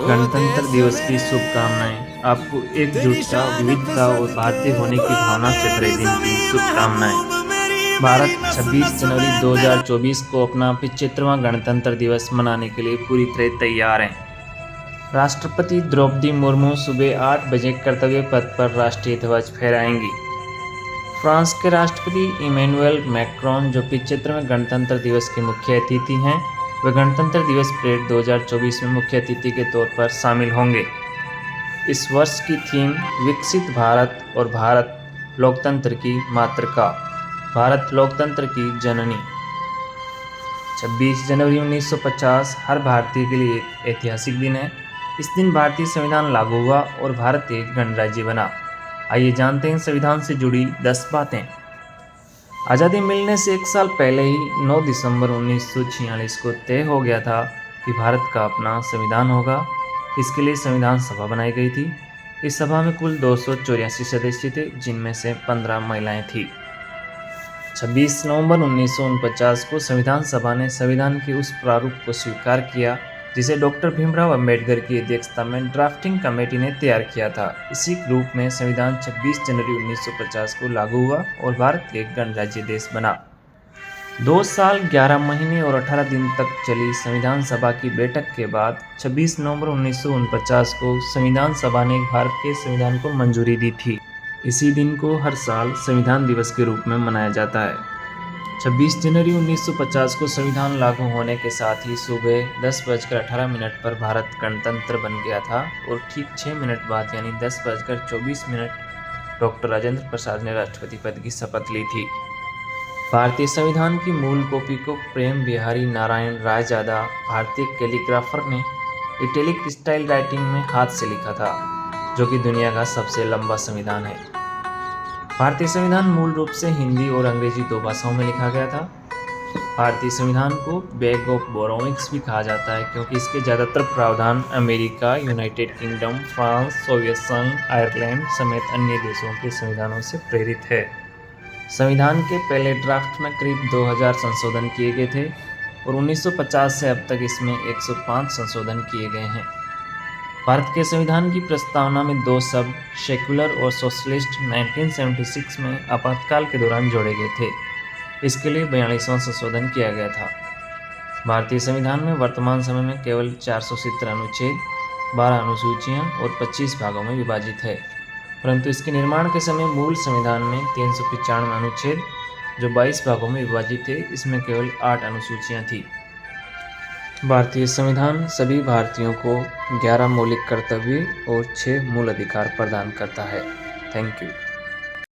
गणतंत्र दिवस की शुभकामनाएं। आपको एकजुटता, विविधता और भारतीय होने की भावना से भरे दिन की शुभकामनाएं। भारत 26 जनवरी 2024 को अपना 75वां गणतंत्र दिवस मनाने के लिए पूरी तरह तैयार है। राष्ट्रपति द्रौपदी मुर्मू सुबह 8 बजे कर्तव्य पथ पर राष्ट्रीय ध्वज फहराएंगी। फ्रांस के राष्ट्रपति इमैनुअल मैक्रोन, जो 75वें गणतंत्र दिवस के मुख्य अतिथि हैं, वे गणतंत्र दिवस परेड 2024 में मुख्य अतिथि के तौर पर शामिल होंगे। इस वर्ष की थीम विकसित भारत और भारत लोकतंत्र की मातृका, भारत लोकतंत्र की जननी। 26 जनवरी 1950 हर भारतीय के लिए एक ऐतिहासिक दिन है। इस दिन भारतीय संविधान लागू हुआ और भारत एक गणराज्य बना। आइए जानते हैं संविधान से जुड़ी 10 बातें। आज़ादी मिलने से एक साल पहले ही 9 दिसंबर 1946 को तय हो गया था कि भारत का अपना संविधान होगा। इसके लिए संविधान सभा बनाई गई थी। इस सभा में कुल 284 सदस्य थे, जिनमें से 15 महिलाएं थीं। 26 नवंबर 1949 को संविधान सभा ने संविधान के उस प्रारूप को स्वीकार किया जिसे डॉक्टर भीमराव अंबेडकर की अध्यक्षता में ड्राफ्टिंग कमेटी ने तैयार किया था। इसी रूप में संविधान 26 जनवरी 1950 को लागू हुआ और भारत एक गणराज्य देश बना। 2 साल 11 महीने और 18 दिन तक चली संविधान सभा की बैठक के बाद 26 नवंबर 1949 को संविधान सभा ने भारत के संविधान को मंजूरी दी थी। इसी दिन को हर साल संविधान दिवस के रूप में मनाया जाता है। 26 जनवरी 1950 को संविधान लागू होने के साथ ही सुबह 10:18 पर भारत गणतंत्र बन गया था और ठीक 6 मिनट बाद यानी 10:24 डॉक्टर राजेंद्र प्रसाद ने राष्ट्रपति पद की शपथ ली थी। भारतीय संविधान की मूल कॉपी को प्रेम बिहारी नारायण रायजादा, भारतीय कैलीग्राफर ने इटैलिक स्टाइल राइटिंग में हाथ से लिखा था, जो कि दुनिया का सबसे लंबा संविधान है। भारतीय संविधान मूल रूप से हिंदी और अंग्रेजी 2 भाषाओं में लिखा गया था। भारतीय संविधान को बैग ऑफ बोरोविक्स भी कहा जाता है, क्योंकि इसके ज़्यादातर प्रावधान America, United kingdom, France, Soviet संघ, आयरलैंड समेत अन्य देशों के संविधानों से प्रेरित है। संविधान के पहले ड्राफ्ट में करीब 2000 संशोधन किए गए थे और 1950 से अब तक इसमें 105 संशोधन किए गए हैं। भारत के संविधान की प्रस्तावना में 2 शब्द सेक्युलर और सोशलिस्ट 1976 में आपातकाल के दौरान जोड़े गए थे। इसके लिए 42वां संशोधन किया गया था। भारतीय संविधान में वर्तमान समय में केवल 470 अनुच्छेद, 12 अनुसूचियां और 25 भागों में विभाजित है, परंतु इसके निर्माण के समय मूल संविधान में 395 अनुच्छेद, जो 22 भागों में विभाजित थे, इसमें केवल 8 अनुसूचियां थी। भारतीय संविधान सभी भारतीयों को 11 मौलिक कर्तव्य और 6 मूल अधिकार प्रदान करता है। Thank you.